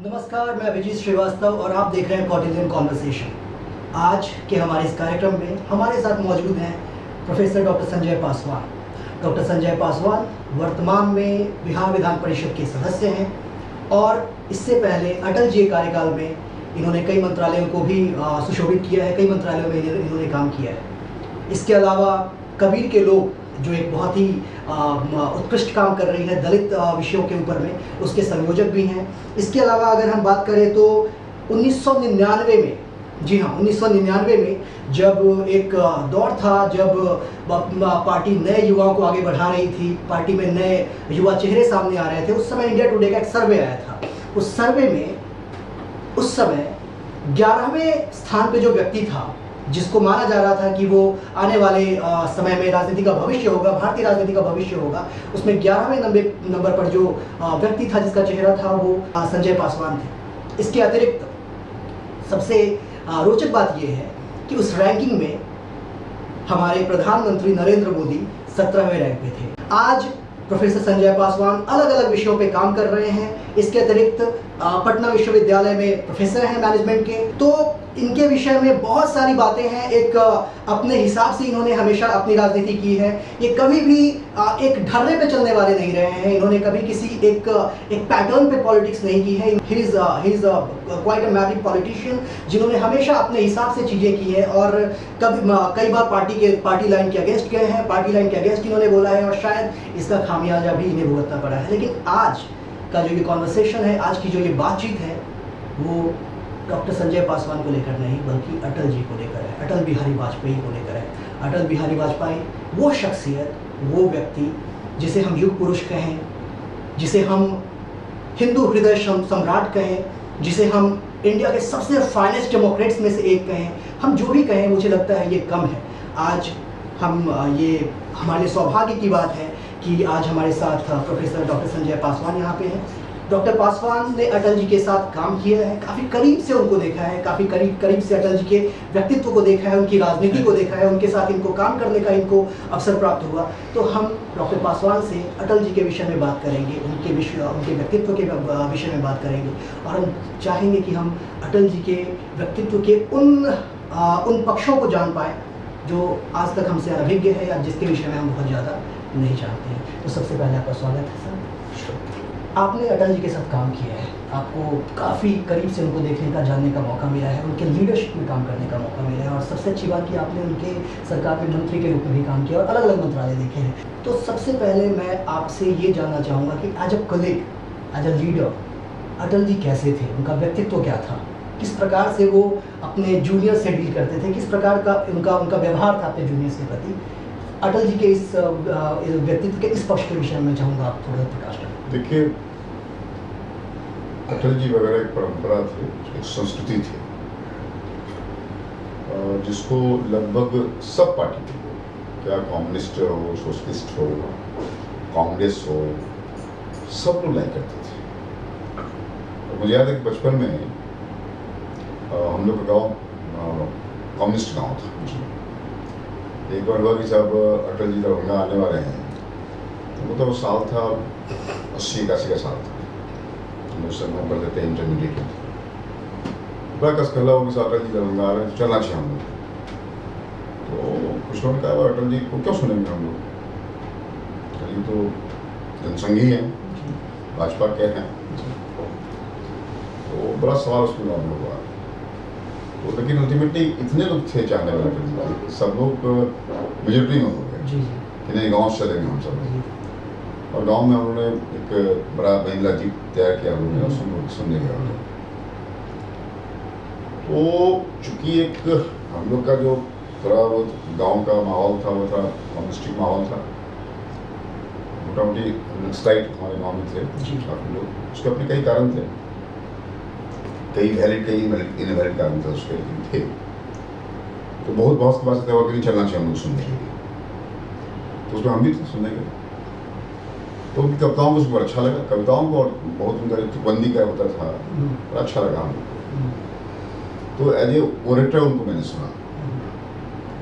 नमस्कार, मैं अभिजीत श्रीवास्तव और आप देख रहे हैं कॉटिलियन कॉन्वर्सेशन। आज के हमारे इस कार्यक्रम में हमारे साथ मौजूद हैं professor doctor Sanjay Paswan. Doctor Sanjay Paswan वर्तमान में बिहार विधान परिषद के सदस्य हैं और इससे पहले अटल जी के कार्यकाल में इन्होंने कई मंत्रालयों को भी सुशोभित किया है, कई मंत्रालयों में इन्होंने काम किया है। इसके अलावा कबीर के लोग जो एक बहुत ही उत्कृष्ट काम कर रही है दलित विषयों के ऊपर में, उसके संयोजक भी हैं। इसके अलावा अगर हम बात करें तो 1999 में, जी हाँ 1999 में जब एक दौर था जब पार्टी नए युवाओं को आगे बढ़ा रही थी, पार्टी में नए युवा चेहरे सामने आ रहे थे, उस समय इंडिया टुडे का एक सर्वे आया था। उस सर्वे में उस समय 11वें स्थान पे जो व्यक्ति था जिसको माना जा रहा था कि वो आने वाले समय में राजनीति का भविष्य होगा, भारतीय राजनीति का भविष्य होगा, उसमें 11वें नंबर पर जो व्यक्ति था जिसका चेहरा था वो संजय पासवान थे। इसके अतिरिक्त सबसे रोचक बात यह है कि उस रैंकिंग में हमारे प्रधानमंत्री नरेंद्र मोदी 17वें रैंक पे थे। आज प्रोफेसर संजय पासवान अलग अलग विषयों पे काम कर रहे हैं। इसके अतिरिक्त पटना विश्वविद्यालय में प्रोफेसर हैं मैनेजमेंट के। तो इनके विषय में बहुत सारी बातें हैं। एक अपने हिसाब से इन्होंने हमेशा अपनी राजनीति की है। ये कभी भी एक ढर्रे पे चलने वाले नहीं रहे हैं। इन्होंने कभी किसी एक पैटर्न पे पॉलिटिक्स नहीं की है। He is quite a married politician जिन्होंने हमेशा अपने हिसाब से चीज़ें की है और कई बार पार्टी लाइन के अगेंस्ट गए हैं, पार्टी लाइन के अगेंस्ट इन्होंने बोला है और शायद इसका खामियाजा भी इन्हें भुगतना पड़ा है। लेकिन आज का जो ये कॉन्वर्सेशन है, आज की जो ये बातचीत है, वो डॉक्टर संजय पासवान को लेकर नहीं बल्कि अटल जी को लेकर है, अटल बिहारी वाजपेयी को लेकर है। अटल बिहारी वाजपेयी वो शख्सियत, वो व्यक्ति जिसे हम युग पुरुष कहें, जिसे हम हिंदू हृदय सम्राट कहें, जिसे हम इंडिया के सबसे फाइनेस्ट डेमोक्रेट्स में से एक कहें, हम जो भी कहें मुझे लगता है ये कम है। आज हम ये हमारे सौभाग्य की बात है कि आज हमारे साथ प्रोफेसर डॉक्टर संजय पासवान यहाँ पे हैं। डॉक्टर पासवान ने अटल जी के साथ काम किया है, काफ़ी करीब से उनको देखा है, काफ़ी करीब से अटल जी के व्यक्तित्व को देखा है, उनकी राजनीति को देखा है, उनके साथ इनको काम करने का इनको अवसर प्राप्त हुआ। तो हम डॉक्टर पासवान से अटल जी के विषय में बात करेंगे, उनके व्यक्तित्व के विषय में बात करेंगे और हम चाहेंगे कि हम अटल जी के व्यक्तित्व के उन पक्षों को जान पाएँ जो आज तक हमसे अनभिज्ञ है या जिसके विषय में हम बहुत ज़्यादा नहीं जानते हैं। तो सबसे पहले आपका स्वागत है सर। आपने अटल जी के साथ काम किया है, आपको काफ़ी करीब से उनको देखने का, जानने का मौका मिला है, उनके लीडरशिप में काम करने का मौका मिला है और सबसे अच्छी बात कि आपने उनके सरकार में मंत्री के रूप में भी काम किया और अलग अलग मंत्रालय देखे हैं। तो सबसे पहले मैं आपसे ये जानना चाहूँगा कि as a colleague, as a leader, Atal ji कैसे थे, उनका व्यक्तित्व क्या था, किस प्रकार से वो अपने जूनियर से डील करते थे, किस प्रकार का उनका व्यवहार था अपने जूनियर के प्रति। अटल जी के इस व्यक्तित्व के इस पक्ष के विषय में चाहूँगा आप थोड़ा प्रकाश करें। देखिए, अटल जी वगैरह एक परंपरा थी, एक संस्कृति थी जिसको लगभग सब पार्टी के लोग, क्या कम्युनिस्ट हो, सोशलिस्ट हो, कांग्रेस हो, सब लोग लाइक करते थे। मुझे याद है कि बचपन में हम लोग का गाँव कम्युनिस्ट गाँव था। एक बार हुआ कि जब अटल जी दरभंगा आने वाले हैं तो मतलब वो साल था 80-81 का साल था। हम उस समय पढ़ते थे इंटरमीडिएट में। बड़ा कस कहला हो कि अटल जी दरभंगा आ रहे हैं, चलना चाहिए हम लोग। तो कुछ लोगों ने कहा अटल जी को क्यों सुनेंगे हम लोग, अटल जी तो जनसंघी हैं, भाजपा के हैं। तो बड़ा सवाल उसमें गाँव में हुआ। तो लेकिन अल्टीमेटली इतने लोग थे चाहने वाले अटल जी, सब लोग मेजोरिटी में हो गए कि नहीं गाँव से चलेंगे हम सब। और गांव में उन्होंने एक बड़ा महिला जीप तैयार किया उन्होंने और सुनने गया। तो चूंकि एक हम लोग का जो थोड़ा वो गांव का माहौल था वो था कम्युनिस्टिक माहौल था, मोटा मोटी स्टाइट हमारे गांव में थे काफ़ी लोग। उसके अपने कई कारण थे, कई वैलिड कई इनवैलिड कारण थे उसके, लेकिन थे। तो बहुत बहुत बात तय हुआ कि नहीं चलना चाहिए हम लोग सुनने के लिए। तो उसमें हम भी थे सुनने के लिए। तो उनकी कविताओं को उसको अच्छा लगा, कविताओं को, और बहुत उनका तुकबंदी का होता था, बड़ा अच्छा लगा हमको। तो एज ए ओरेटर उनको मैंने सुना।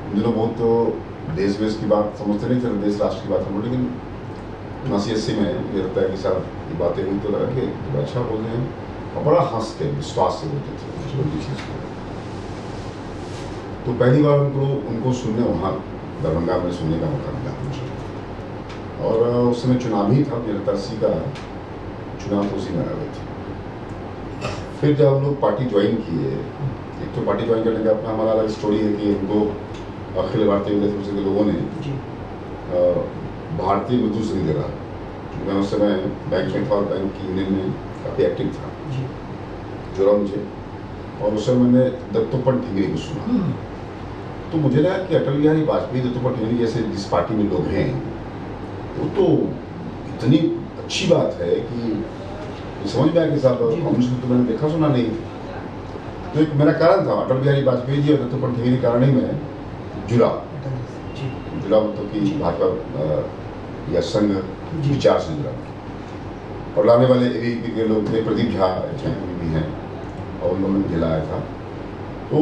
उन दिनों बहुत तो देश वेश की बात समझते नहीं थे, देश राष्ट्र की बात समझ, लेकिन 79-80 में ये लगता है कि साहब ये बातें हुई तो लगा कि अच्छा बोल रहे हैं और बड़ा हंसते विश्वास से बोलते थे उस बड़ी चीज़ को। तो पहली बार उनको सुनने वहाँ दरभंगा में सुनने का मौका मिला मुझे। और उस समय चुनाव ही था, 2080 का चुनाव तो उसी में आ गए थे। फिर जब हम लोग पार्टी ज्वाइन किए, एक तो पार्टी ज्वाइन करने का अपना हमारा अलग स्टोरी है कि उनको अखिल भारतीय विद्यार्थी परिषद के लोगों ने भारतीय मजदूर संघ दे रहा, मैं उस समय बैंक में था और बैंक की यूनियन में काफ़ी एक्टिव था, जोड़ा मुझे। और उस समय मैंने दत्तोपंत ठेंगड़ी को सुना, तो मुझे लगा कि अटल बिहारी वाजपेयी, दत्तोपंत ठेंगड़ी जैसे जिस पार्टी में लोग हैं वो तो इतनी अच्छी बात है कि समझ में आया कि साहब कम्युनिस्ट तो मैंने देखा सुना नहीं। तो एक मेरा कारण था, अटल बिहारी वाजपेयी जी और दत्तोपंत ठेंगड़ी के कारण ही मैं जुड़ा मतलब कि भाजपा या संघ विचार से जुड़ा। और लाने वाले एबीवीपी के लोग थे, प्रदीप झा भी हैं, और उन लोगों ने मुझे लाया था। तो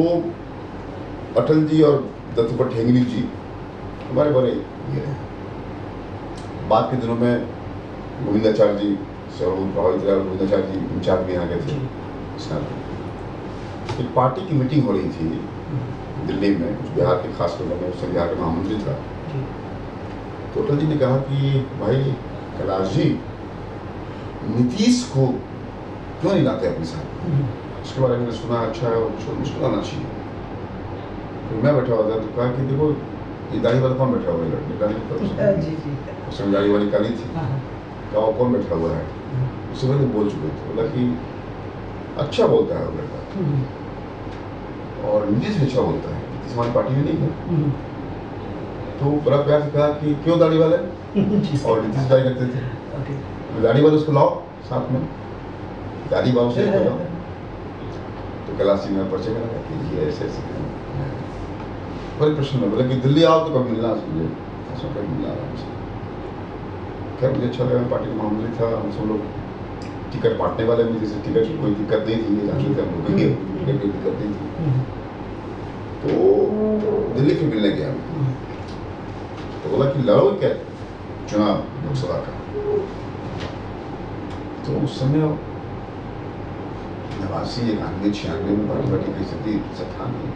अटल जी और दत्तोपंत ठेंगड़ी जी हमारे बड़े ये रहे। बाद के दिनों में गोविंदाचार्य जी सर्व प्रभावित रहे, गोविंदाचार्य जी इंचार्ज भी यहाँ गए थे। एक पार्टी की मीटिंग हो रही थी दिल्ली में, कुछ बिहार के खास लोगों में, उसमें बिहार का महामंत्री था। तो अटल जी ने कहा कि भाई कैलाश जी, नीतीश को क्यों नहीं लाते अपने साथ? उसके बारे में सुना अच्छा है, मुझको लाना चाहिए। तो मैं बैठा हुआ था, तो कहा कि देखो ये दाढ़ी वाला कौन बैठा हुआ है लड़के? उसमें दाढ़ी वाली काली थी, कहा वो कौन बैठा हुआ है? उससे पहले बोल चुके थे, बोला कि अच्छा बोलता है वो लड़का, और नीतीश भी अच्छा बोलता है, नीतीश हमारी पार्टी में नहीं है। तो बड़ा प्यार से कहा कि क्यों दाढ़ी वाले? और नीतीश दाढ़ी करते थे, दाढ़ी वाले उसको लाओ साथ में, दाढ़ी बाबू से लाओ। तो कैलाश जी में परिचय करा कि ये ऐसे ऐसे बड़े प्रश्न में बोले कि दिल्ली आओ तो कभी मिलना मुझे, ऐसा कभी मिलना मुझे। खैर मुझे अच्छा लगा, पार्टी का महामंत्री था, हम सब लोग टिकट बांटने वाले में, जैसे टिकट की कोई दिक्कत नहीं थी, जानते थे हम लोग टिकट की दिक्कत नहीं थी। तो दिल्ली फिर मिलने गया, तो बोला कि लड़ो क्या चुनाव लोकसभा का? तो उस समय 89-96 में पार्टी की स्थिति था नहीं।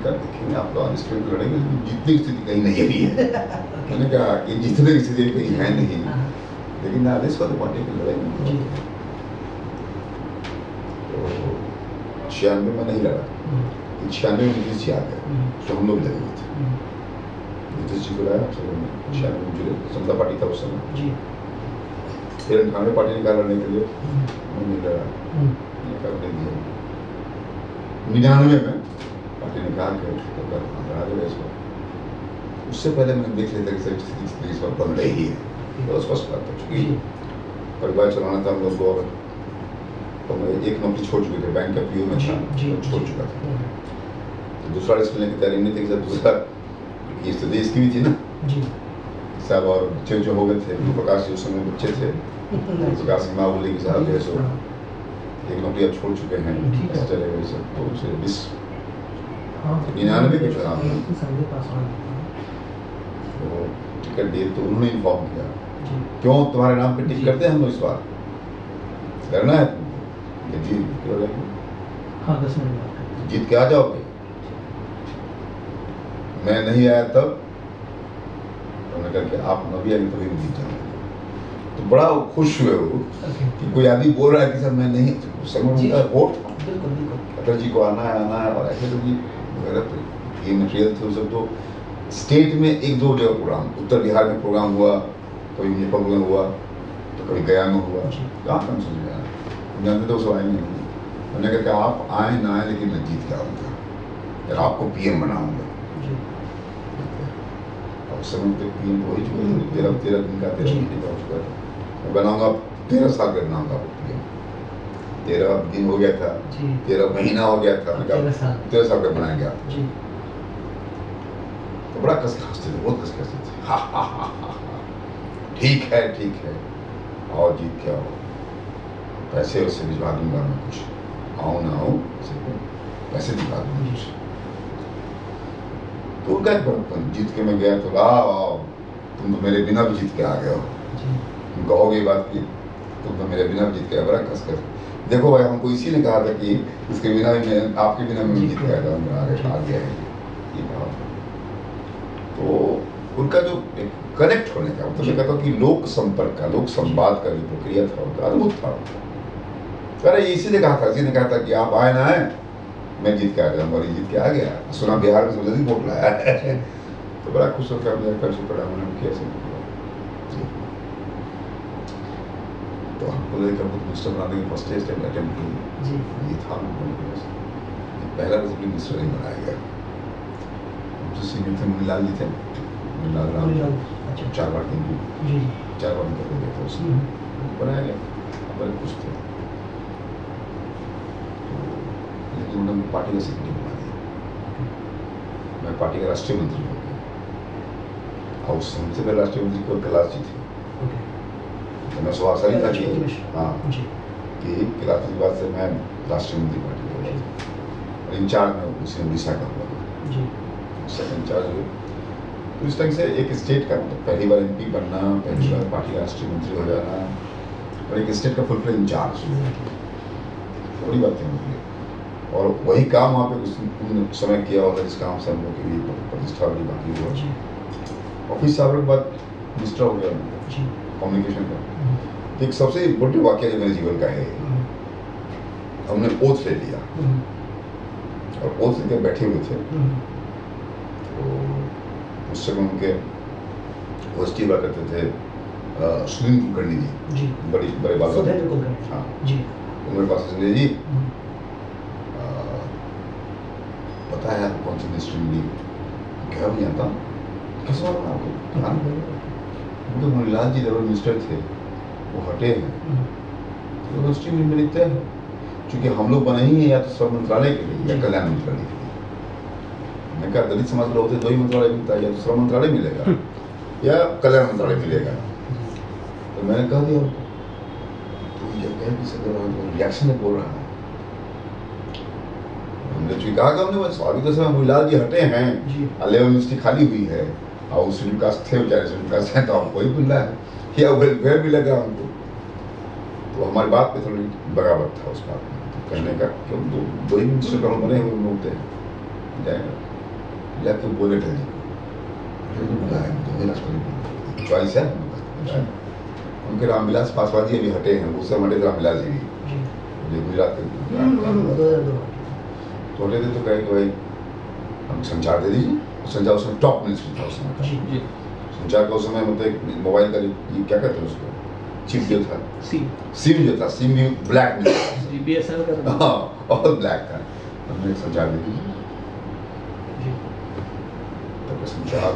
देखेंगे आप लोग स्टेट लड़ेंगे, जीतने की स्थिति कहीं नहीं है। मैंने कहा कि जीतने की स्थिति कहीं है नहीं, लेकिन आदेश को तो पार्टी के लड़ेंगे। तो 96 में नहीं लड़ा, 96 में नीतीश जी आ गए, तो हम लोग लगे हुए थे। नीतीश जी को लाया, 96 में जुड़े, समता पार्टी था उस समय। फिर 98 पार्टी निकाल लड़ने के लिए, नहीं लड़ा, निकाल नहीं दिया। 99 में पार्टी ने कहा कि लड़ा देगा इसको। उससे पहले मैंने देख लिया था कि स्थिति इस बार बन रही है, तो स्पष्ट बात था, चूँकि परिवार चलाना था हम लोग को, और तो मैं एक नौकरी छोड़ चुके थे, बैंक का पीओ में था, छोड़ चुका था। तो दूसरा रिस्क लेने की तैयारी नहीं थी, दूसरा ये स्थिति इसकी भी थी ना साहब, और बच्चे जो हो गए थे, प्रकाश जी उस समय बच्चे थे, प्रकाश की माँ बोली कि साहब जैसो एक नौकरी आप छोड़ चुके हैं, ऐसे चलेगा ये सब। तो उसे 99 के चुनाव में तो टिकट दिए, तो उन्होंने इन्फॉर्म किया, क्यों तुम्हारे नाम पे टिकट करते हैं हम लोग इस बार, करना है तुमको? जी क्यों रहेंगे, हाँ 10 मिनट जीत के आ जाओगे। मैं नहीं आया तब, उन्होंने कहा कि आप न भी आएंगे तो भी जीत जाएंगे। तो बड़ा खुश हुए वो कि कोई आदमी बोल रहा है कि सर मैं नहीं, समय उनका वोट अटल जी को आना है, और ऐसे तो जी वगैरह ये मटेरियल थे सब। तो स्टेट में 1-2 जगह प्रोग्राम, उत्तर बिहार में प्रोग्राम हुआ, कभी नेपाल में हुआ, तो कभी गया में हुआ, कहाँ कम समझ में आया, जानते तो सब आएंगे नहीं। उन्होंने कहा कि आप आए ना आए लेकिन मैं जीत के आऊँगा, फिर आपको PM बनाऊँगा। अब समय तक PM हो ही चुके थे, 13 दिन का 13 महीने का हो चुका था। मैं बनाऊँगा 13 साल का बनाऊँगा PM, 13 दिन हो गया था, 13 महीना हो गया था, 13 साल का बनाएंगे आप। तो बड़ा कस के हंसते थे, बहुत कस के हंसते थे, हा हा हा हा, ठीक है आओ जीत के आओ, पैसे वैसे भिजवा दूंगा मैं, कुछ आओ ना आओ पैसे दिखा दूंगा कुछ। तो उनका जीत के मैं गया तो आओ तुम तो मेरे बिना भी जीत के आ गए हो, तुम कहोगे बात की तुम तो मेरे बिना भी जीत गया, बड़ा कसकर। देखो भाई, हमको इसी ने कहा था कि इसके बिना भी मैं, आपके बिना मैं जीत गया था, मैं आ गया है, ये कहा। तो उनका जो कनेक्ट होने का मतलब, मैं कहता हूँ कि लोक संपर्क का, लोक संवाद का जो प्रक्रिया था उनका अद्भुत था। अरे इसी ने कहा था, इसी ने कहा था कि आप आए ना आए, मैं जीत के आ गया, और जीत के आ गया। सुना बिहार में सबसे जल्दी वोट लाया है। तो बड़ा खुश होकर मेरे घर से पड़ा, उन्होंने कैसे तो हमको लेकर खुद मिनिस्टर बनाने की फर्स्ट स्टेप अटेम्प्ट की, ये था पहला डिसिप्लिन मिनिस्टर नहीं बनाया गया। जो सीनियर थे मुनीलाल जी थे, मुनीलाल राम, 4 बार की 4 बार निकल गए थे, उसमें बनाया गया, बड़े खुश थे। लेकिन उन्होंने पार्टी का सेक्रेटरी बना दिया, मैं पार्टी का राष्ट्रीय मंत्री हो गया। और सबसे पहले राष्ट्रीय मंत्री को कैलाश जी थे, तो मैं सुहासाली था कि हाँ कि कैलाश जी बाद से मैं राष्ट्रीय मंत्री पार्टी का हुआ, और इंचार्ज में उसी उड़ीसा का हुआ, सेकंड इंचार्ज हुए। तो इस तरह से एक स्टेट का मतलब पहली बार MP बनना, पहली बार पार्टी राष्ट्रीय मंत्री हो जाना, और एक स्टेट का फुल फ्लेज इंचार्ज, बड़ी बात है मुझे। और वही काम वहाँ पे उन समय किया होता जिस काम से हम लोग के लिए प्रतिष्ठा बड़ी बाकी हुआ। ऑफिस से आने के बाद मिनिस्टर हो गया कम्युनिकेशन का। एक सबसे बड़ी वाक्य जो मेरे जीवन का है, हमने ओथ ले लिया, और ओथ लेकर बैठे हुए थे। तो उस समय उनके ओएसटी हुआ करते थे सुनील कुलकर्णी जी, बड़े बाबा, हाँ जी, उनके पास संजय जी पता है आपको कौन सी मिनिस्ट्री मिली? क्या नहीं आता, कैसे बात आपको? तो मुनीलाल जी जब मिनिस्टर थे वो हटे हैं, तो यूनिवर्सिटी में मिलते हैं, क्योंकि हम लोग बने ही हैं या तो श्रम मंत्रालय के लिए या कल्याण मंत्रालय के लिए। मैं कहा दलित समाज के लोग होते 2 ही मंत्रालय मिलता है, या तो श्रम मंत्रालय मिलेगा या कल्याण मंत्रालय मिलेगा। तो मैंने कहा दिया तो ये कह कि सर रिएक्शन में बोल रहा है, हमने जो कहा कि हमने स्वाभाविक रूप से मुनीलाल जी हटे हैं, लेवल यूनिवर्सिटी खाली हुई है, और शेड्यूल कास्ट थे बेचारे, शेड्यूल कास्ट हैं तो हमको ही मिल रहा है, या वेलफेयर भी लगा हमको। तो हमारी बात पे थोड़ी बगावत था उस बात में, तो कहने का कि हम 2 ही मिनिस्टर का बने हुए होते हैं, जाएगा या तो बोले थे जी चॉइस है उनके। रामविलास पासवान जी अभी हटे हैं, उस समय हटे रामविलास जी भी जो गुजरात के तो हटे थे। तो कहे कि भाई हम संचार दे दीजिए, संचार उसमें टॉप मिनिस्ट्री था उस समय। संचार का उस समय मतलब मोबाइल का ये क्या कहते हैं उसको, चिप जो था, सिम जो था, सिम भी ब्लैक में BSNL का, हाँ और ब्लैक था। हमने संचार दे दीजिए, तो संचार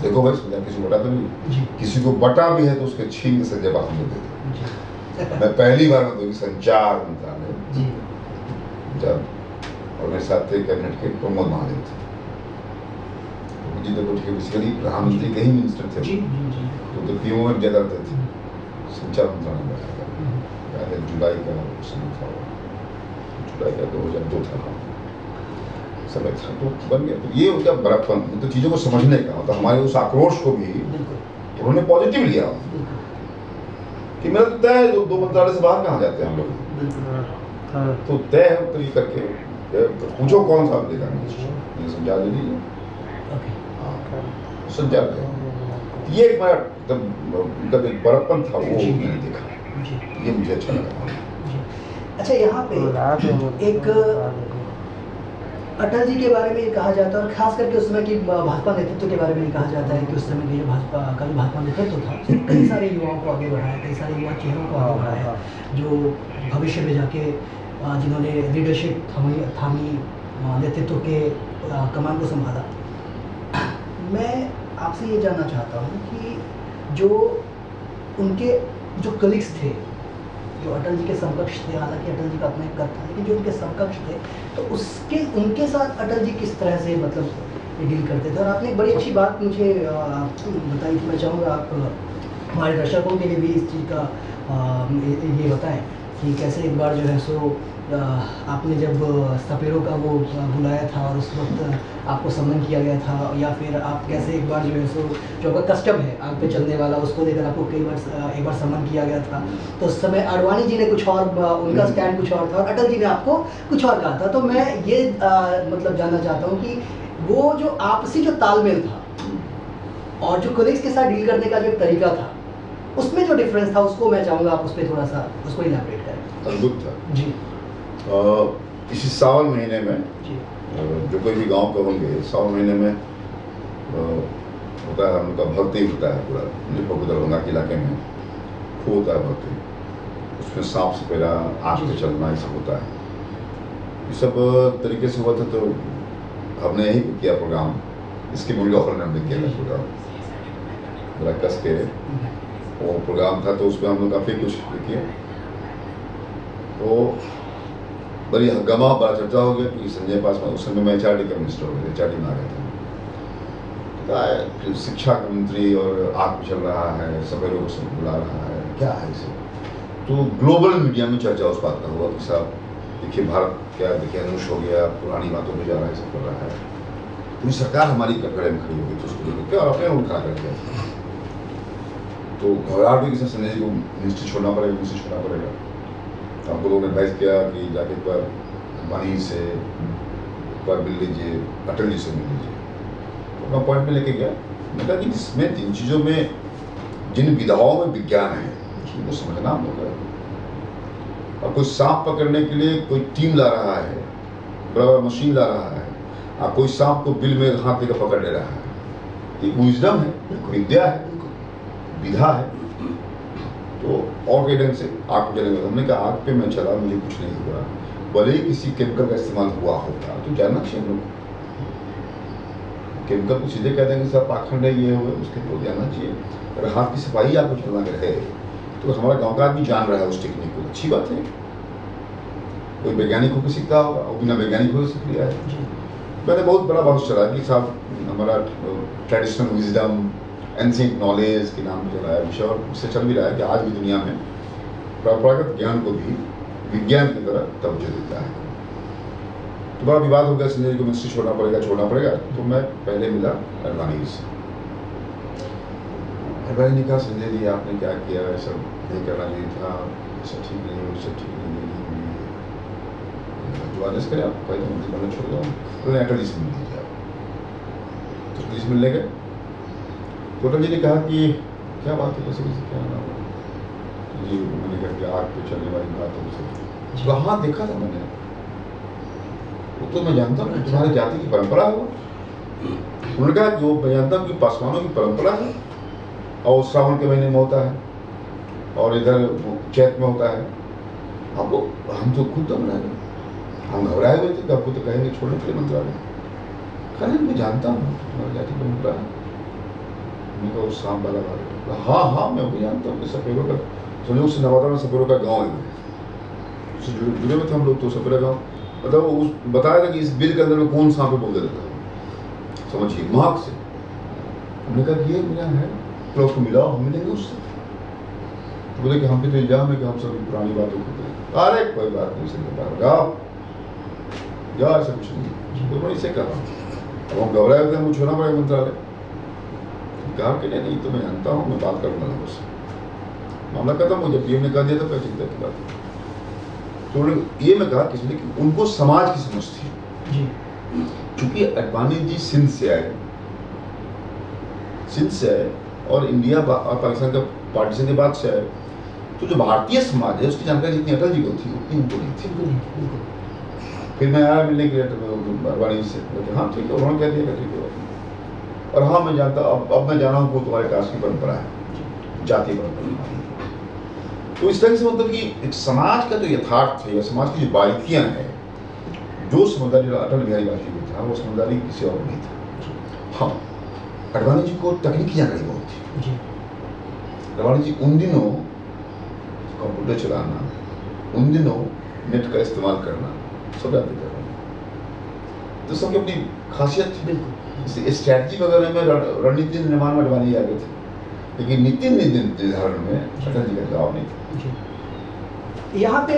देखो भाई, संचार किसी को बटा तो नहीं, किसी को बटा भी है तो उसके छीन के संजय बाबू को देते। मैं पहली बार में संचार मंत्रालय जब, और मेरे साथ थे कैबिनेट के प्रमोद महादेव थे, जी तो ठीक है, बेसिकली प्रधानमंत्री के ही मिनिस्टर थे, तो PMO में ज़्यादा रहते थे। संचार मंत्रालय में जुलाई का समय था, जुलाई का 2002 था समय था, तो बन गया। तो ये उनका बड़ापन, मतलब चीज़ों को समझने का, मतलब हमारे उस आक्रोश को भी उन्होंने पॉजिटिव लिया कि मेरा तो तय है, 2 मंत्रालय से बाहर कहाँ जाते हैं हम लोग, तो तय है। तो ये करके पूछो कौन सा आप लेगा मिनिस्टर, संचार दे दीजिए, संचार करें। ये एक मतलब एक बड़प्पन था, वो मैंने देखा, ये मुझे अच्छा लगा। अच्छा, यहाँ पे एक अटल जी के बारे में ये कहा जाता है, और खास करके उस समय की भाजपा नेतृत्व के बारे में ये कहा जाता है कि उस समय की जो भाजपा नेतृत्व था, कई सारे युवाओं को आगे बढ़ाया, कई सारे युवा चेहरों को आगे बढ़ाया, जो भविष्य में जाके जिन्होंने लीडरशिप थामी, नेतृत्व के कमान को संभाला। मैं आपसे ये जानना चाहता हूँ कि जो उनके जो कलीग्स थे, जो अटल जी के समकक्ष थे, हालांकि अटल जी का अपना एक कर था, लेकिन जो उनके समकक्ष थे, तो उनके साथ अटल जी किस तरह से मतलब डील करते थे। और आपने एक बड़ी अच्छी बात मुझे बताई थी, मैं चाहूँगा आप हमारे दर्शकों के लिए भी इस चीज़ का ये बताएं। कि कैसे एक बार जो है सो आपने जब सपेरों का वो बुलाया था और उस वक्त आपको सम्मान किया गया था, या फिर आप कैसे एक बार जो है सो जो आपका कस्टम है आग पे चलने वाला उसको लेकर आपको कई बार एक बार सम्मान किया गया था, तो उस समय आडवाणी जी ने कुछ और उनका स्टैंड कुछ और था और अटल जी ने आपको कुछ और कहा था। तो मैं ये मतलब जानना चाहता हूँ कि वो जो आपसी जो तालमेल था और जो कोलिग्स के साथ डील करने का जो तरीका था, उसमें जो डिफरेंस था उसको मैं चाहूँगा आप उस पर थोड़ा सा उसको इलैबोरेट करें। अद्भुत था जी इसी सावन महीने में जी जो कोई भी गांव के होंगे, सावन महीने में होता है हम लोग का भक्ति होता है पूरा मुजफ्फरपुर दरभंगा के इलाके में खूब होता है भक्ति, उसमें सांप सपेरा आग पे चलना ये सब होता है। ये सब तरीके से हुआ था, तो हमने यही किया प्रोग्राम, इसके मुर्गा ने हमने किया था प्रोग्राम बड़ा कस के वो प्रोग्राम था, तो उसमें हम लोग काफ़ी कुछ किए। तो बड़ी हंगामा बड़ा चर्चा हो गया क्योंकि संजय पासवान उस समय मैं HRD का मिनिस्टर हो गया, HRD में आ गया था, फिर शिक्षा का मंत्री और आग पे चल रहा है, सपेरों को सब बुला रहा है, क्या है इसे। तो ग्लोबल मीडिया में चर्चा उस बात का हुआ कि साहब देखिए भारत क्या, देखिए अनुष हो गया, पुरानी बातों में जा रहा है, सब कर रहा है। पूरी सरकार हमारी कटघरे में खड़ी हो गई, तो उसको लेकर क्या और अपने उठा कर दिया। तो घबराहट भी किसी संजय जी को मिनिस्ट्री छोड़ना पड़ेगा, मिनिस्ट्री छोड़ना पड़ेगा। तो हमको लोगों ने एडवाइस किया कि जाके एक बार अंबानी से एक बार मिल लीजिए, अटल जी से मिल लीजिए। तो मैं पॉइंट में लेके गया, मैंने कहा कि इसमें जिन चीज़ों में, जिन विधाओं में विज्ञान है उनको समझना हम लोग। और कोई सांप पकड़ने के लिए कोई टीम ला रहा है, बड़ा मशीन ला रहा है, और कोई सांप को बिल में हाथ लेकर पकड़ ले रहा है, ये विजडम है, विद्या है, विधा है। तो और कई ढंग से आग पे चलेगा। हमने कहा आग पे मैं चला, मुझे कुछ नहीं हुआ, भले ही किसी केमिकल का इस्तेमाल हुआ होता तो जानना चाहिए हम लोग। केमिकल को सीधे कह देंगे सब पाखंड है, ये हुए, उसके तो जानना चाहिए। अगर हाथ की सफाई आपको चलना है तो हमारा गाँव का आदमी जान रहा है उस टेक्निक को, अच्छी बात है। कोई वैज्ञानिक होकर सीखता होगा और बिना वैज्ञानिक होकर सीख लिया है। मैंने बहुत बड़ा बहुत चला कि साहब हमारा ट्रेडिशनल विजडम, एंशिएंट नॉलेज के नाम पे चला है विषय, और उससे चल भी रहा है कि आज भी दुनिया में परंपरागत ज्ञान को भी विज्ञान की तरह तवज्जो देता है। तो बड़ा विवाद हो गया, संजय जी को मिनिस्ट्री छोड़ना पड़ेगा। तो मैं पहले मिला अडवाणी से। अडवाणी ने कहा संजय जी आपने क्या किया, ऐसा नहीं करना चाहिए था, ऐसा ठीक नहीं हो, ऐसा ठीक नहीं जो आदेश करें आप पहले मंत्री बनना छोड़ दो, तो अटल जी से मिल लीजिए आप। तो अटल जी से मिलने गए, तो अटल जी ने कहा कि क्या बात है, कैसे कैसे क्या नाम जी। मैंने कहा कि आग पे चलने वाली बात है उसे हाँ देखा था मैंने, वो तो मैं जानता हूँ तुम्हारी जाति की परंपरा है। उन्होंने कहा जो मैं जानता हूँ कि पासवानों की परंपरा है, और श्रावण के महीने में होता है और इधर चैत में होता है। आपको हम तो खुद दम रहे, हम घबराए हुए थे कि आपको तो कहेंगे छोड़ने के लिए मंत्रालय। कहने मैं जानता हूँ तुम्हारी जाति की परंपरा है। उनका उस शाम वाला बात, हाँ मैं भी जानता हूँ कि सपेरों का संयोग से नवादा में सपेरों का गाँव है, उससे जुड़े हुए थे हम लोग। तो सपेरा गाँव मतलब उस बताया था कि इस बिल के अंदर में कौन सांप बोल देता था, समझिए महक से। हमने कहा कि ये मेरा है, तो उसको मिलाओ, हम मिलेंगे उससे। तो बोले कि हम पे तो इल्जाम है कि हम सब पुरानी बातों को, अरे कोई बात नहीं सर, जाओ ऐसा कुछ नहीं। तो मैं इसे कहा अब हम घबराए थे, हमको छोड़ना पड़ेगा मंत्रालय। कहा कि नहीं तो मैं जानता हूँ, मैं बात करूँगा लोगों से, मामला खत्म हो। जब पीएम ने कहा दिया तो क्या चिंता की बात। तो ये मैं कहा किसने कि उनको समाज की समझ थी, क्योंकि अडवाणी जी सिंध से आए और इंडिया और पाकिस्तान का पार्टीशन के बाद से आए। तो जो भारतीय समाज है उसकी जानकारी जितनी अटल जी को थी उतनी उनको नहीं थी। फिर मैं आया मिलने के लिए अडवाणी से, हाँ ठीक है, उन्होंने कह दिया ठीक है। और हाँ मैं जानता, अब मैं जाना हूँ वो तुम्हारे कास्ट की परंपरा है, जातीय परंपरा। तो इस तरह से मतलब कि एक समाज का जो यथार्थ है या समाज की जो बारीकियां हैं, जो समझदारी अटल बिहारी वाजपेयी को था वो समझदारी किसी और नहीं था। हाँ अडवाणी जी को तकनीकी जानकारी बहुत थी। अडवाणी जी उन दिनों कंप्यूटर चलाना, उन दिनों नेट का इस्तेमाल करना सब जानते थे। तो सबकी अपनी खासियत थी। स्ट्रैटेजी वगैरह में, रणनीति निर्माण में अडवाणी आगे थे, लेकिन नीति निर्धारण में अटल जी का जवाब नहीं था। यहाँ पे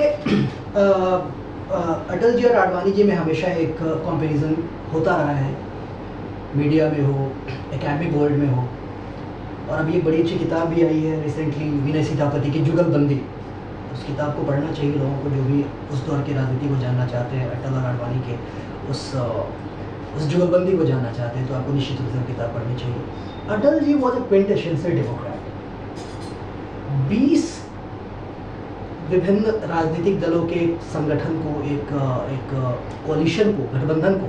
अटल जी और आडवाणी जी में हमेशा एक कंपैरिजन होता रहा है, मीडिया में हो, एकेडमिक वर्ल्ड में हो, और अभी एक बड़ी अच्छी किताब भी आई है रिसेंटली विनय सीतापति की जुगलबंदी। उस किताब को पढ़ना चाहिए लोगों को जो भी उस दौर की राजनीति को जानना चाहते हैं, अटल और आडवाणी के उस जुगलबंदी को जानना चाहते हैं, तो आपको निश्चित रूप से किताब पढ़नी चाहिए। Atal ji was a quintessential Democrat. 20 विभिन्न राजनीतिक दलों के संगठन को, एक कोलिशन को, गठबंधन को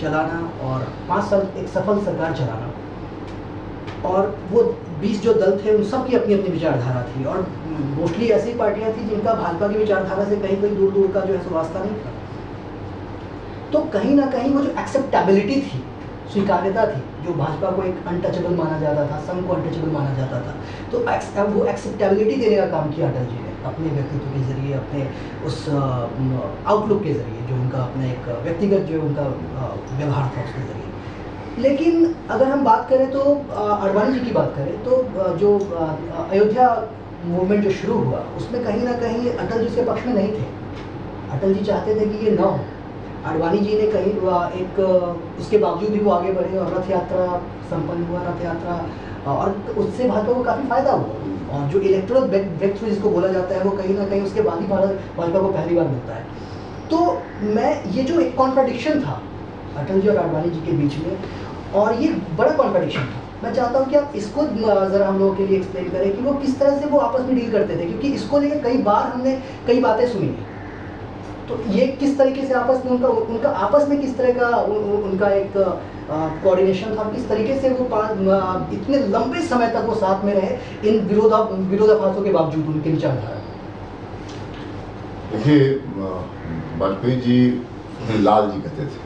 चलाना और 5 साल एक सफल सरकार चलाना, और वो 20 जो दल थे उन सब की अपनी अपनी विचारधारा थी, और मोस्टली ऐसी पार्टियां थी जिनका भाजपा की विचारधारा से कहीं कोई दूर दूर का जो है सो वास्ता नहीं था। तो कहीं ना कहीं वो जो एक्सेप्टेबिलिटी थी, स्वीकार्यता थी, जो भाजपा को एक अनटचेबल माना जाता था, संघ को अनटचेबल माना जाता था, तो वो एक्सेप्टेबिलिटी देने का काम किया अटल जी ने अपने व्यक्तित्व के जरिए, अपने उस आउटलुक के जरिए, जो उनका अपना एक व्यक्तिगत जो उनका व्यवहार था उसके जरिए। लेकिन अगर हम बात करें तो आडवाणी जी की बात करें तो जो अयोध्या मूवमेंट जो शुरू हुआ उसमें कहीं ना कहीं अटल जी उसके पक्ष में नहीं थे। अटल जी चाहते थे कि ये न हो। आडवाणी जी ने कहीं एक उसके बावजूद भी वो आगे बढ़े और रथ यात्रा संपन्न हुआ, रथ यात्रा, और उससे भाजपा को काफ़ी फायदा हुआ, और जो इलेक्टोरल ब्रेक थ्रू जिसको बोला जाता है वो कहीं ना कहीं उसके बाद ही भाजपा को पहली बार मिलता है। तो मैं ये जो एक कॉन्ट्राडिक्शन था अटल जी और आडवाणी जी के बीच में, और ये बड़ा कॉन्ट्राडिक्शन था, मैं चाहता हूँ कि आप इसको ज़रा हम लोगों के लिए एक्सप्लेन करें कि वो किस तरह से वो आपस में डील करते थे, क्योंकि इसको लेकर कई बार हमने कई बातें सुनी हैं। तो ये किस तरीके से आपस में उनका आपस में किस तरह का उनका एक कोऑर्डिनेशन था, किस तरीके से वो इतने लंबे समय तक वो साथ में रहे इन विरोधाभासों के बावजूद उनके विचारधारा। देखिए, वाजपेयी जी लाल जी कहते थे,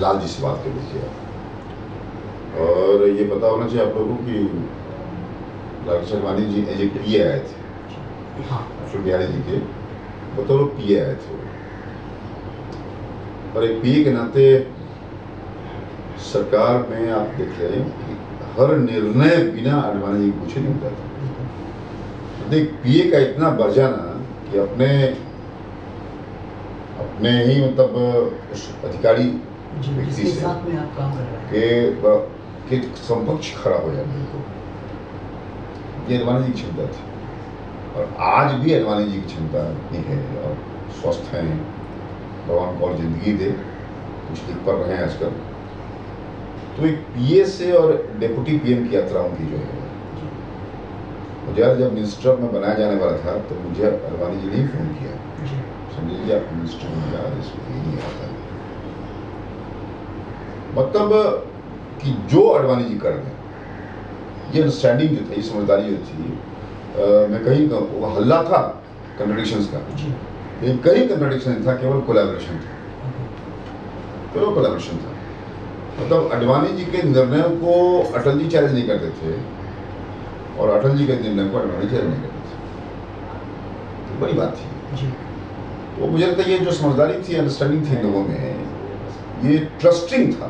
लाल जी से बात कर लीजिए आप। और ये पता होना चाहिए आप लोगों की लाल आडवाणी जी एज ए पीए आए थे, अटल बिहारी जी के बतौर पीए आए थे, और एक पीए के नाते सरकार में आप देख रहे हैं कि हर निर्णय बिना आडवाणी जी को पूछे नहीं होता था। देख, पीए का इतना बढ़ जाना कि अपने ही मतलब उस अधिकारी व्यक्ति से के समकक्ष खड़ा हो जाना, ये आडवाणी जी की क्षमता थी, और आज भी आडवाणी जी की क्षमता इतनी है, और स्वस्थ हैं, भगवान को और जिंदगी दे, कुछ लिख पढ़ रहे हैं आजकल। तो एक पीए से और डेप्यूटी पीएम की यात्रा उनकी जो है, मुझे जब मिनिस्टर में बनाया जाने वाला था तो मुझे आडवाणी जी ने ही फोन किया, समझ लीजिए आप मिनिस्टर में लगा, इसमें नहीं आता। मतलब कि जो आडवाणी जी कर दें, ये अंडरस्टैंडिंग जो थी, समझदारी जो थी, मैं कहीं वो हल्ला था कंट्रडिक्शंस का, लेकिन कहीं कंट्रडिक्शन था, केवल कोलैबोरेशन था, केवल कोलैबोरेशन था। मतलब आडवाणी जी के निर्णयों को अटल जी चैलेंज नहीं करते थे, और अटल जी के निर्णय को आडवाणी चैलेंज नहीं करते थे, तो बड़ी बात थी। तो मुझे लगता है ये जो समझदारी थी, अंडरस्टैंडिंग थी लोगों में, ये ट्रस्टिंग था,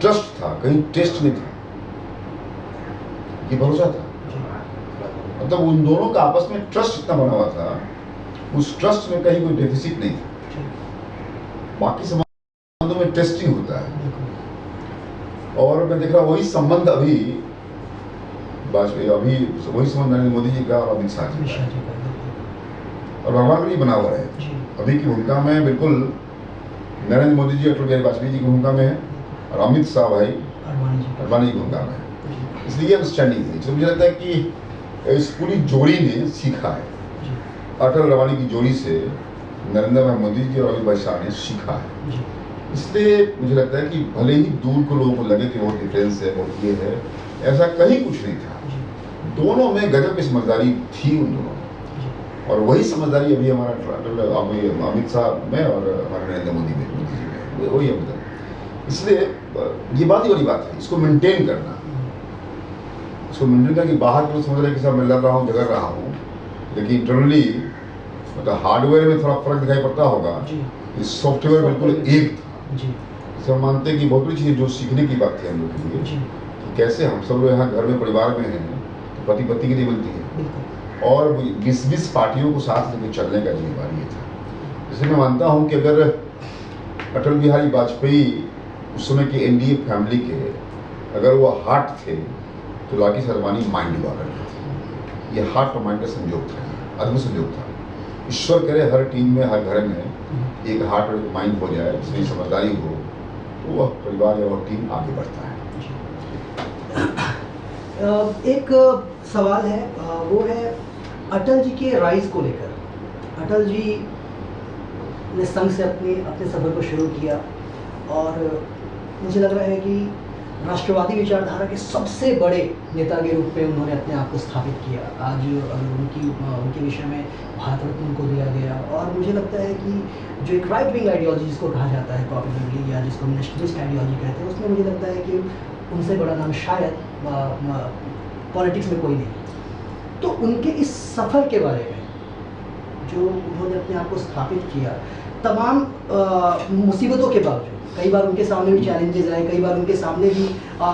ट्रस्ट था, कहीं टेस्ट नहीं था, ये भरोसा था। मतलब उन दोनों का आपस में ट्रस्ट इतना बना हुआ था, उस ट्रस्ट में कहीं कोई डेफिसिट नहीं था। बाकी संबंधों में टेस्टिंग होता है, और मैं देख रहा हूँ वही संबंध अभी वही संबंध नरेंद्र मोदी जी का और अमित शाह जी का, और भगवान भी बना हुआ है। अभी की भूमिका में बिल्कुल नरेंद्र मोदी जी अटल बिहारी वाजपेयी जी की भूमिका में है, और अमित शाह भाई आडवाणी जी की भूमिका में है। इसलिए अंडरस्टैंडिंग है। मुझे लगता है कि इस पूरी जोड़ी ने सीखा है, अटल आडवाणी की जोड़ी से नरेंद्र भाई मोदी जी और अमित भाई शाह ने सीखा है। इसलिए मुझे लगता है कि भले ही दूर को लोगों को लगे कि बहुत डिफरेंस है, बहुत ये है, ऐसा कहीं कुछ नहीं था। दोनों में गजब की समझदारी थी उन दोनों में, और वही समझदारी अभी हमारा अमित शाह में और हमारे नरेंद्र मोदी में वही है। मतलब इसलिए ये बात ही बड़ी बात है, इसको मेंटेन करना, इसको मेंटेन करके बाहर को समझ रहे कि सब मैं लड़ रहा हूँ, झगड़ रहा हूँ, लेकिन इंटरनली मतलब हार्डवेयर में थोड़ा फर्क दिखाई पड़ता होगा, इस सॉफ्टवेयर बिल्कुल एक था। हम मानते हैं कि बहुत बड़ी चीज़ जो सीखने की बात थी हम लोग के लिए, कि कैसे हम सब लोग यहाँ घर में परिवार में हैं, तो पति पत्नी की नहीं बनती है, और 20-20 पार्टियों को साथ लेकर चलने का जिम्मेवार ये था। इसलिए मैं मानता हूँ कि अगर अटल बिहारी वाजपेयी उस समय की एनडीए फैमिली के अगर वो हार्ट थे तो राकेश अडवाणी माइंड हुआ करते थे। ये हार्ट और माइंड का संयोग था, अद्भुत संयोग था। ईश्वर करे हर टीम में, हर घर में एक हार्ट और माइंड हो जाए, जिसमें समझदारी हो, तो वह परिवार या वह टीम आगे बढ़ता है। एक सवाल है, वो है अटल जी के राइज को लेकर। अटल जी ने संघ से अपने सफर को शुरू किया और मुझे लग रहा है कि राष्ट्रवादी विचारधारा के सबसे बड़े नेता के रूप में उन्होंने अपने आप को स्थापित किया। आज अगर उनके विषय में भारत रत्न उनको दिया गया, और मुझे लगता है कि जो एक राइट विंग आइडियोलॉजी जिसको कहा जाता है पॉपुलरली, या जिसको नेशनलिस्ट आइडियोलॉजी कहते हैं, उसमें मुझे लगता है कि उनसे बड़ा नाम शायद पॉलिटिक्स में कोई नहीं। तो उनके इस सफ़र के बारे में जो उन्होंने अपने आप को स्थापित किया, तमाम मुसीबतों के बावजूद, कई बार उनके सामने भी चैलेंजेस आए, कई बार उनके सामने भी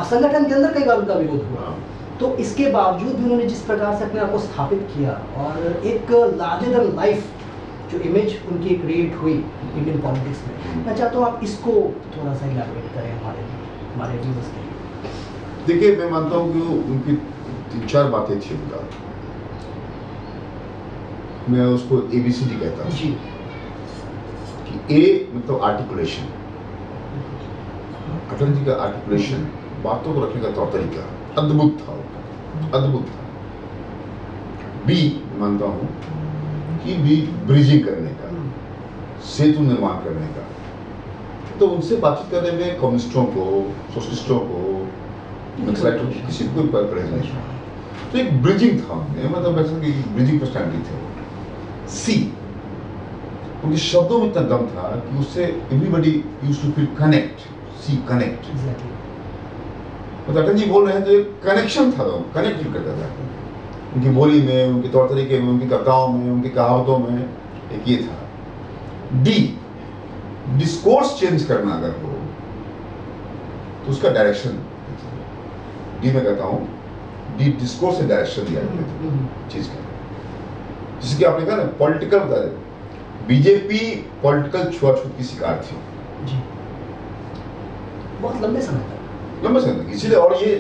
संगठन के अंदर कई बार उनका विरोध हुआ, तो इसके बावजूद भी उन्होंने जिस प्रकार से अपने आप को स्थापित किया और एक लार्जर देन लाइफ जो इमेज उनकी क्रिएट हुई इंडियन पॉलिटिक्स में, मैं चाहता हूँ आप इसको थोड़ा सा इलैबोरेट करें हमारे व्यूअर्स के लिए। देखिए, मैं मानता हूँ कि उनकी 3-4 बातें थी उनका, मैं उसको ABCD कहता हूँ जी। कि A मतलब आर्टिकुलेशन, अटल जी का आर्टिकुलेशन, बातों को रखने का तौर तरीका अद्भुत था, अद्भुत था। B मानता हूँ कि ब्रिजिंग करने का, सेतु निर्माण करने का। तो उनसे बातचीत करने में कम्युनिस्टों को, सोशलिस्टों को, नक्सलाइटों को, किसी को कोई परहेज नहीं था। तो एक ब्रिजिंग था उनमें, मतलब ब्रिजिंग पर्सनैलिटी थे। सी, उनके शब्दों में इतना दम था कि उससे everybody used to feel connect. See, connect. मतलब अटल जी बोल रहे हैं तो एक कनेक्शन था, कनेक्ट फील करता था उनकी बोली में, उनके तौर तरीके में, उनकी कविताओं में, उनकी कहावतों में। एक ये था। डी, डिस्कोर्स चेंज करना अगर हो तो उसका डायरेक्शन, डी में कहता हूँ, डी डिस्कोर्स से डायरेक्शन दिया चीज का। जैसे कि आपने कहा ना, पॉलिटिकल बता रहे, बीजेपी पॉलिटिकल छुआछूत की शिकार थी जी, बहुत लंबे समय तक, लंबे समय तक। इसीलिए, और ये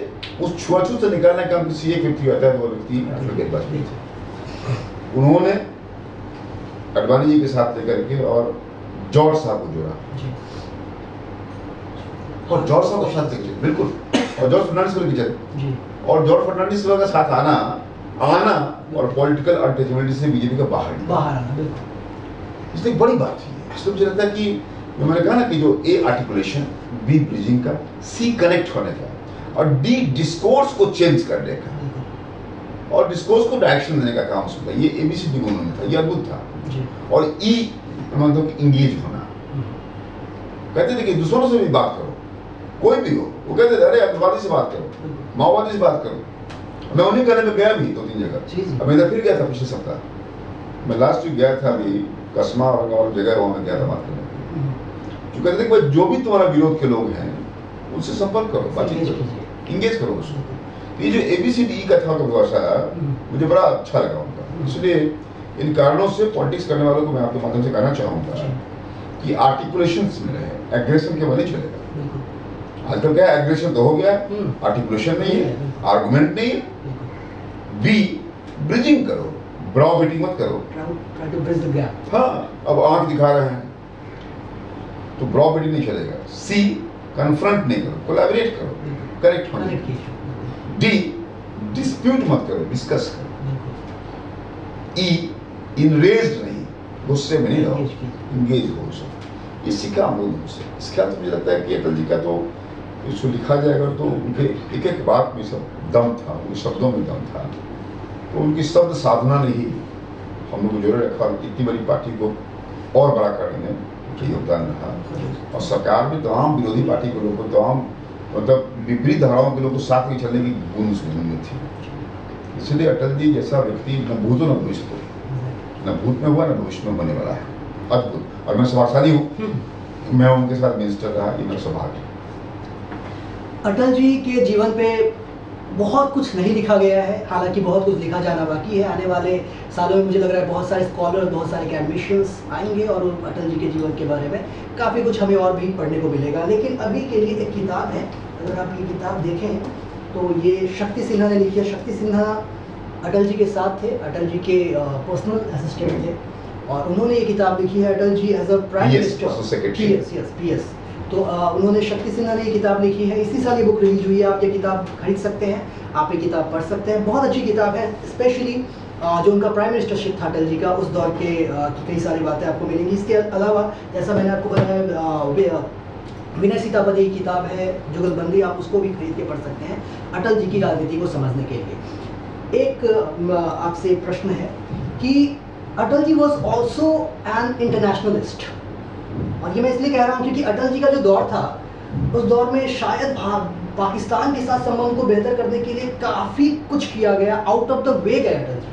उस छुआछूत से निकालने का किसी एक व्यक्ति आता है, वो व्यक्ति अटल बिहारी वाजपेयी थे। उन्होंने अडवाणी जी के साथ लेकर के और जॉर्ज साहब को जोड़ा, और जॉर्ज साहब को साथ लेकर, बिल्कुल, और जॉर्ज फर्नांडिस को लेकर चले, और जॉर्ज फर्नांडिस का साथ आना और पॉलिटिकल अनटचेबिलिटी से बीजेपी का बाहर आना, बिल्कुल, इसलिए बड़ी बात थी। इसलिए मुझे लगता है कि मैंने कहा ना कि जो A आर्टिकुलेशन, B ब्रिजिंग का, C कनेक्ट होने का, और D डिस्कोर्स को चेंज करने का, और डिस्कोर्स को डायरेक्शन देने का काम उसका, ये ABCD उन्होंने था, ये अद्भुत था। और E मैं मानता हूँ कि इंगेज होना। कहते थे कि दुश्मनों से भी बात करो, कोई भी हो, वो कहते थे अरे आतंकवादी से बात करो, माओवादी से बात करो। मैं उन्हीं कहने में गया भी 2-3 जगह। अब मैं इधर फिर गया था पिछले सप्ताह, मैं लास्ट वीक गया था अभी कसमा और जगह, वहाँ में गया था बात करने। जो कहते थे कि जो भी तुम्हारा विरोध के लोग हैं उनसे संपर्क करो, बातचीत करो, इंगेज करो उसको। तो ये जो ABCD का था भाषा, मुझे बड़ा अच्छा लगा उनका। इसलिए इन कारणों से पॉलिटिक्स करने वालों को मैं आपके माध्यम से कहना चाहूँगा कि आर्टिकुलेशन में रहे, एग्रेशन के बाद नहीं चलेगा। आजकल क्या है, एग्रेशन तो हो गया, आर्टिकुलेशन नहीं है, आर्गुमेंट नहीं है। B ब्रिजिंग करो, ब्राउ बीटिंग मत करो। try to bridge the gap। हाँ, अब आंख दिखा रहे हैं तो ब्राउ बीटिंग नहीं चलेगा। C कन्फ्रंट नहीं करो, कोलैबोरेट करो, करेक्ट होने। D डिस्प्यूट मत करो, डिस्कस करो। E इनरेज्ड नहीं, गुस्से में नहीं रहो, इंगेज हो उसमें। ये सीखा हम लोगों से। इस ख्याल से मुझे लगता है कि अटल जी का तो इसको लिखा जाएगा तो उनके एक एक बात में सब दम था, उनके शब्दों में दम था। तो उनकी शब्द साधना ने ही हम लोग को जोड़े रखा, इतनी बड़ी पार्टी को और बड़ा करने में उनका योगदान रहा। और सरकार में तमाम विरोधी पार्टी के लोगों को, तमाम मतलब विपरीत धाराओं के लोगों को साथ में चलने की गुण उसमें थी। इसलिए अटल जी जैसा व्यक्ति न भूत न भविष्य हो, न भूत में हुआ न भविष्य में होने वाला है। अद्भुत। और मैं सौभाग्यशाली हूँ, मैं उनके साथ मिनिस्टर रहा, ये मेरा सौभाग्य है। अटल जी के जीवन पे बहुत कुछ नहीं लिखा गया है, हालांकि बहुत कुछ लिखा जाना बाकी है। आने वाले सालों में मुझे लग रहा है बहुत सारे स्कॉलर, बहुत सारे एकेडमिशियंस आएंगे और अटल जी के जीवन के बारे में काफ़ी कुछ हमें और भी पढ़ने को मिलेगा। लेकिन अभी के लिए एक किताब है, अगर आप ये किताब देखें तो ये शक्ति सिन्हा ने लिखी है। शक्ति सिन्हा अटल जी के साथ थे, अटल जी के पर्सनल असिस्टेंट थे और उन्होंने ये किताब लिखी है, Atal ji as a prime minister, PS। तो उन्होंने, शक्ति सिन्हा ने ये किताब लिखी है। इसी साल ये बुक रिलीज हुई है, आप ये किताब खरीद सकते हैं, आप ये किताब पढ़ सकते हैं। बहुत अच्छी किताब है, स्पेशली जो उनका प्राइम मिनिस्टरशिप था अटल जी का, उस दौर के की कई सारी बातें आपको मिलेंगी। इसके अलावा जैसा मैंने आपको बताया, विनय सीतापति की किताब है जुगलबंदी, आप उसको भी खरीद के पढ़ सकते हैं अटल जी की राजनीति को समझने के लिए। एक आपसे प्रश्न है कि Atal ji was also an internationalist, और ये मैं इसलिए कह रहा हूँ क्योंकि अटल जी का जो दौर था, उस दौर में शायद पाकिस्तान के साथ संबंध को बेहतर करने के लिए काफ़ी कुछ किया गया, आउट ऑफ द वे गए अटल जी,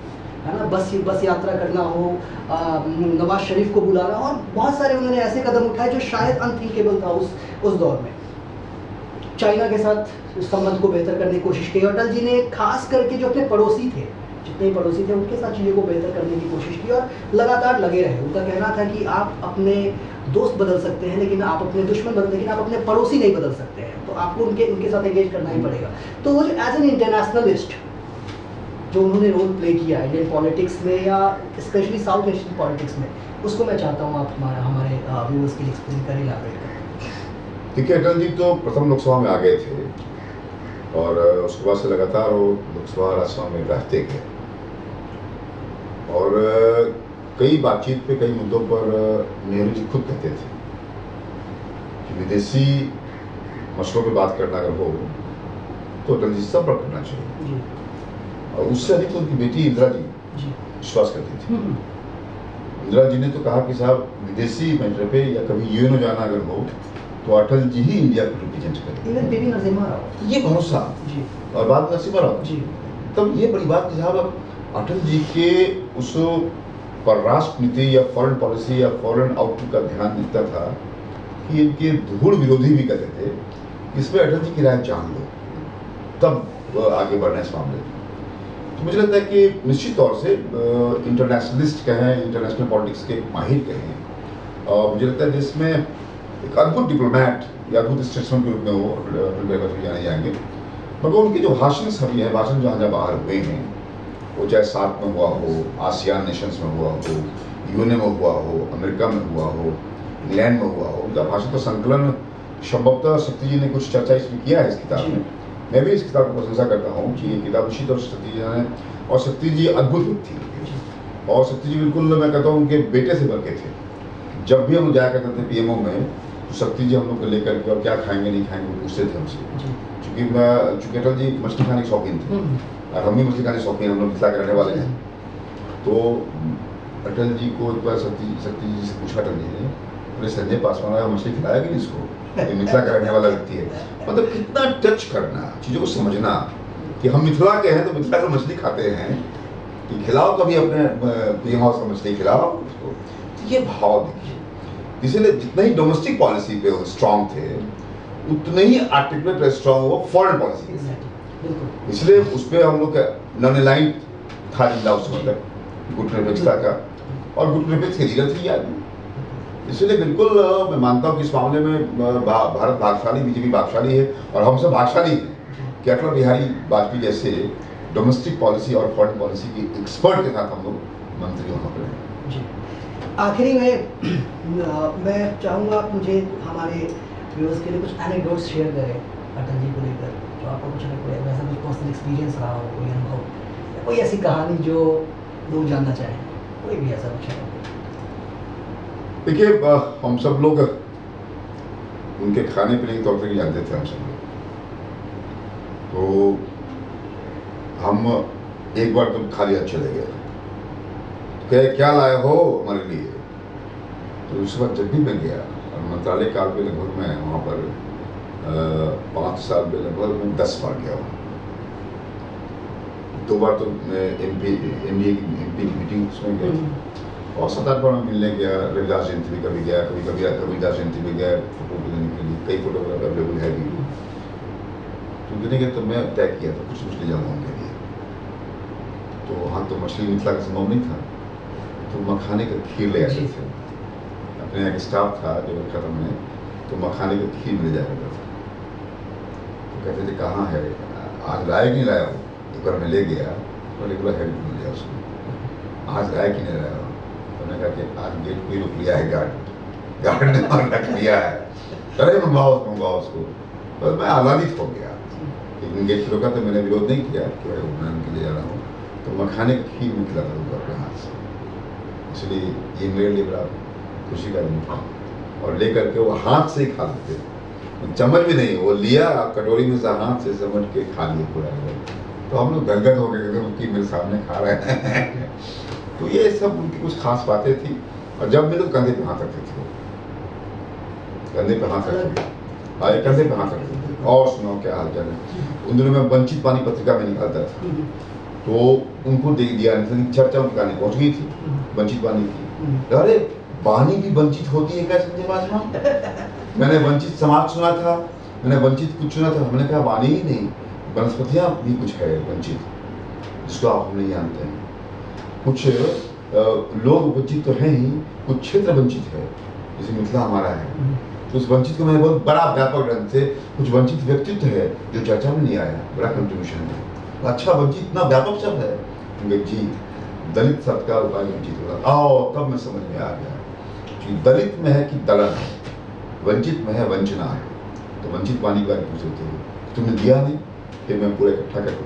है ना। बस यात्रा करना हो, नवाज शरीफ को बुलाना, और बहुत सारे उन्होंने ऐसे कदम उठाए जो शायद अनथिंकेबल था उस दौर में। चाइना के साथ संबंध को बेहतर करने की कोशिश की अटल जी ने, खास करके जो अपने पड़ोसी थे, जितने पड़ोसी थे उनके साथ चीज़ों को बेहतर करने की कोशिश की और लगातार लगे रहे। उनका कहना था कि आप अपने दोस्त बदल सकते हैं लेकिन आप अपने दुश्मन बदल, लेकिन आप अपने पड़ोसी नहीं बदल सकते हैं, तो आपको उनके साथ एंगेज करना ही पड़ेगा। तो वो जो एज एन इंटरनेशनलिस्ट जो उन्होंने रोल प्ले किया इंडियन पॉलिटिक्स में या स्पेशली साउथ एशियन पॉलिटिक्स में, उसको मैं चाहता हूँ आप हमारे व्यूअर्स के लिए एक्सप्लेन करें, इलैबोरेट करें। देखिए, अटल जी तो प्रथम लोकसभा में आ गए थे और उसके बाद से लगातार वो लोकसभा राज्यसभा में रहते गए और कई बातचीत पे, कई मुद्दों पर नेहरू जी खुद कहते थे कि विदेशी मसलों पे बात करना अगर हो तो अटल जी सब पर करना चाहिए। और उससे अधिक तो उनकी बेटी इंदिरा जी विश्वास करती थी। इंदिरा जी ने तो कहा कि साहब, विदेशी मैटर पे या कभी यूएनओ जाना अगर हो तो अटल जी ही इंडिया को रिप्रेजेंट करें। बेबी नरसिम्हा राव, ये भरोसा, और बाद में नरसिम्हा राव जी, तब ये बड़ी बात कि साहब अटल जी के उस परराष्ट्र नीति या फॉरेन पॉलिसी या फॉरेन आउटलुक का ध्यान इतना था कि इनके धूल विरोधी भी कहते थे, इसमें अटल जी की राय जान लो तब आगे बढ़ना इस मामले में। तो मुझे लगता है कि निश्चित तौर से इंटरनेशनलिस्ट कहें, इंटरनेशनल पॉलिटिक्स के माहिर कहें, और मुझे लगता है जिसमें एक अद्भुत डिप्लोमैट या अद्भुत स्टेट्समैन के रूप में वो अटल बिहारी वाजपेयी जाने जाएंगे। मगर उनके जो भाषण सभी हैं, भाषण जहाँ जहाँ बाहर हुए हैं, वो चाहे सार्क में हुआ हो, आसियान नेशंस में हुआ हो, यूएनए में हुआ हो, अमेरिका में हुआ हो, इंग्लैंड में हुआ हो, उनका भाषण का संकलन संभवतः शक्ति जी ने कुछ चर्चा इसमें किया है इस किताब में। मैं भी इस किताब की प्रशंसा करता हूँ कि ये किताब निश्चित तौर से शक्ति जी ने, और शक्ति जी अद्भुत व्यक्ति थी और शक्ति जी बिल्कुल, मैं कहता हूँ, उनके बेटे से बढ़ के थे। जब भी हम जाया करते थे पीएमओ में, तो शक्ति जी हम लोग को लेकर के और क्या खाएंगे नहीं खाएंगे वो पूछते थे हमसे, चूँकि अटल जी मछली खाने के शौकीन थे और हम भी मछली खाने के शौकीन, हम लोग मिथिला के रहने वाले हैं। तो अटल जी को एक बार शक्ति जी से पूछा अटल जी ने, बोले संजय पासवान आया, मछली खिलाया कि नहीं इसको, ये मिथिला का रहने वाला व्यक्ति है। मतलब कितना टच करना, चीज़ों को समझना कि हम मिथिला के हैं तो मिथिला का मछली खाते हैं, कि खिलाओ कभी अपने पीएम हाउस का मछली खिलाओ उसको। तो ये भाव देखिए, इसीलिए जितना ही डोमेस्टिक पॉलिसी पे वो स्ट्रांग थे, उतने ही आर्टिकुलेट स्ट्रांग वो फॉरेन पॉलिसी पे। इसलिए उस पर हम लोग नॉन अलाइंड था जिंदा उस मतलब गुटनिरपेक्षता का, और गुटनिरपेक्ष के लीडर थे याद। इसलिए बिल्कुल मैं मानता हूँ कि इस मामले में भारत भाग्यशाली, बीजेपी भाग्यशाली है और हम सब भाग्यशाली हैं कि अटल बिहारी वाजपेयी जैसे डोमेस्टिक पॉलिसी और फॉरेन पॉलिसी की एक्सपर्ट के साथ हम लोग मंत्री वहाँ पर हैं। आखिरी में मैं चाहूँगा आप मुझे हमारे व्यूअर्स के लिए कुछ एनेक्डोट्स शेयर करें अटल जी को लेकर, जो आपको कुछ ना कोई ऐसा कुछ पर्सनल एक्सपीरियंस रहा हो, कोई अनुभव, कोई ऐसी कहानी जो लोग जानना चाहें, कोई भी ऐसा कुछ है। देखिए, हम सब लोग उनके खाने पीने के तौर पर जानते थे हम सब लोग। तो हम एक बार तो खाली हाथ चले गए, कहे क्या लाए हो हमारे लिए। तो उस वक्त जब भी मैं गया, और मंत्रालय काल पे लगभग मैं वहाँ पर 5 साल में लगभग मैं 10 बार गया वहाँ। 2 बार तो एमपी की मीटिंग उसमें गया, और 7-8 बार मैं मिलने गया। रविदास जयंती भी कभी गया, कभी कविदास जयंती भी गया फोटो देने के लिए, कई फोटोग्राफ अवेलेबल है भी। तो देने के तो मैं तय किया था कुछ मछली जाऊँगा उनके लिए। तो वहाँ तो मछली मिथिला का संभव नहीं था, तो मखाने का खीर ले आते थे। अपने यहाँ एक स्टाफ था जो रखा था मैंने, तो मखाने का खीर ले जाया करता था। तो कहते थे कहाँ है, आज लाया कि नहीं लाया हो? एक बार मैं ले गया, तो बोला है मिल गया उसको, आज लाया कि नहीं लाया हो? तो मैंने कहा कि आज गेट कोई रुक लिया है, गार्ड ने और रख लिया है, अरे मंगवाओ उसको। तो मैं आह्लादित हो गया, लेकिन गेट रोका तो मैंने विरोध नहीं किया कि भाई मैं उनके लिए जा रहा हूँ। तो मखाने की खीर में खिलाता दूँगा अपने हाथ से, इसलिए ये मेरे लिए बड़ा खुशी का दिन था। और लेकर के वो हाथ से ही खा लेते, चम्मच भी नहीं, वो लिया कटोरी में से हाथ से समझ के खा लिए पूरा। तो हम लोग गदगद हो गए कि मेरे सामने खा रहे हैं। तो ये सब उनकी कुछ खास बातें थी। और जब मेरे कंधे पे हाथ रखते थे, कंधे पे हाथ रखते थे, कंधे पे हाथ रखते थे। और सुनाओ क्या हाल चाल है? उन दिनों में वंचित वाणी पत्रिका में निकालता था, तो उनको दे दिया, चर्चा उनकी गाने पहुंच गई थी वंचित वाणी की। अरे वाणी भी वंचित होती है क्या संजय पासवान? मैंने वंचित समाज सुना था, मैंने वंचित कुछ सुना था, मैंने कहा वाणी ही नहीं, वनस्पतियाँ भी कुछ है वंचित, जिसको आप नहीं जानते हैं। कुछ लोग वंचित तो हैं ही, कुछ क्षेत्र वंचित है, जैसे मिथिला हमारा है। तो उस वंचित को मैंने बहुत बड़ा व्यापक ढंग से, कुछ वंचित व्यक्तित्व है जो चर्चा में नहीं आया, बड़ा कंट्रीब्यूशन है। अच्छा, वंचित इतना व्यापक शब्द है जी, दलित शब्द का उपाय वंचित होगा। आओ तब मैं समझ में आ गया कि दलित में है कि दलन है, वंचित में है वंचना है। तो वंचित वाणी के बारे में पूछते थे, तुमने दिया नहीं, फिर मैं पूरा इकट्ठा करके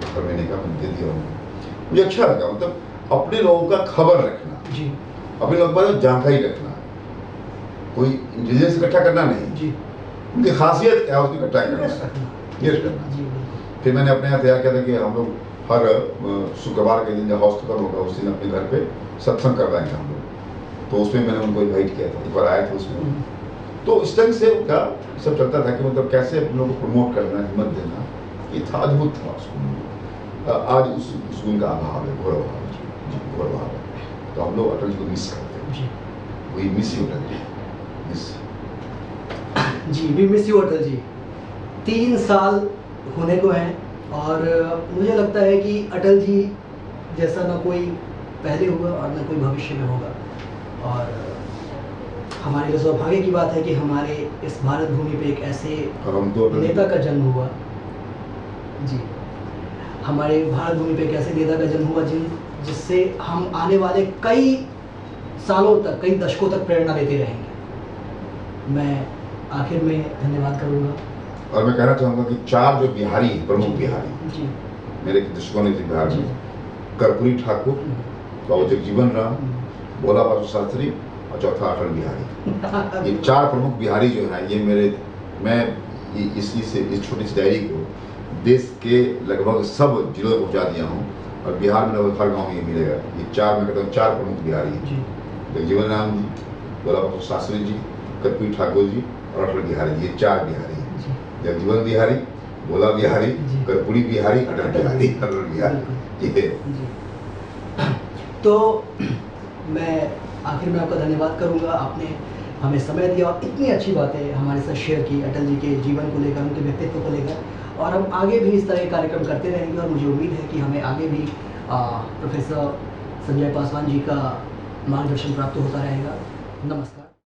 हर महीने का मैंने दे दिया उनको। मुझे अच्छा लगा, मतलब अपने लोगों का खबर रखना जी, अपने लोगों पर जानकारी रखना, कोई इंटेलिजेंस इकट्ठा करना नहीं जी, उनकी खासियत क्या है उसको इकट्ठा करना। फिर मैंने अपने यहाँ तैयार किया था कि हम लोग हर शुक्रवार के दिन जब हाउस खत्म होगा उस दिन अपने घर पे सत्संग करवाएंगे हम लोग। तो उसमें मैंने उनको इन्वाइट किया था, एक बार आए थे उसमें। तो इस तरह से उनका सब चलता था कि मतलब कैसे अपने लोगों को प्रमोट करना, हिम्मत देना, ये था, अद्भुत था उसको। आज उस गुण का अभाव है, घोर अभाव है, घोर अभाव है। तो हम लोग अटल जी को मिस करते हैं, वही miss you Atal ji, miss ji, we miss you Atal ji. 3 साल होने को हैं और मुझे लगता है कि अटल जी जैसा ना कोई पहले हुआ और ना कोई भविष्य में होगा। और हमारे लिए सौभाग्य की बात है कि हमारे इस भारत भूमि पे एक ऐसे नेता का जन्म हुआ जी, हमारे भारत भूमि पे एक ऐसे नेता का जन्म हुआ जिससे हम आने वाले कई सालों तक, कई दशकों तक प्रेरणा लेते रहेंगे। मैं आखिर में धन्यवाद करूँगा और मैं कहना चाहूँगा कि 4 जो बिहारी हैं, प्रमुख बिहारी जी, मेरे दृष्टिकोण से बिहार में कर्पूरी ठाकुर, बाबू जगजीवन राम, भोला बाबू शास्त्री और चौथा अटल बिहारी। ये 4 प्रमुख बिहारी जो हैं, ये मेरे, मैं इस छोटी सी डायरी को देश के लगभग सब जिलों में पहुँचा दिया हूँ और बिहार में लगभग हर गाँव में ये मिलेगा। ये 4 मैं कहता हूँ 4 प्रमुख बिहारी हैं, जगजीवन राम जी, भोला बाबू शास्त्री जी, कर्पूरी ठाकुर जी और अटल बिहारी। ये 4 बिहारी हैं, जगजीवन बिहारी, भोला बिहारी, कर्पूरी बिहारी, अटल बिहारी, अटल बिहारी। ये तो मैं आखिर में आपका धन्यवाद करूंगा, आपने हमें समय दिया और इतनी अच्छी बातें हमारे साथ शेयर की अटल जी के जीवन को लेकर, उनके व्यक्तित्व को लेकर। और हम आगे भी इस तरह के कार्यक्रम करते रहेंगे और मुझे उम्मीद है कि हमें आगे भी प्रोफेसर संजय पासवान जी का मार्गदर्शन प्राप्त होता रहेगा। नमस्कार।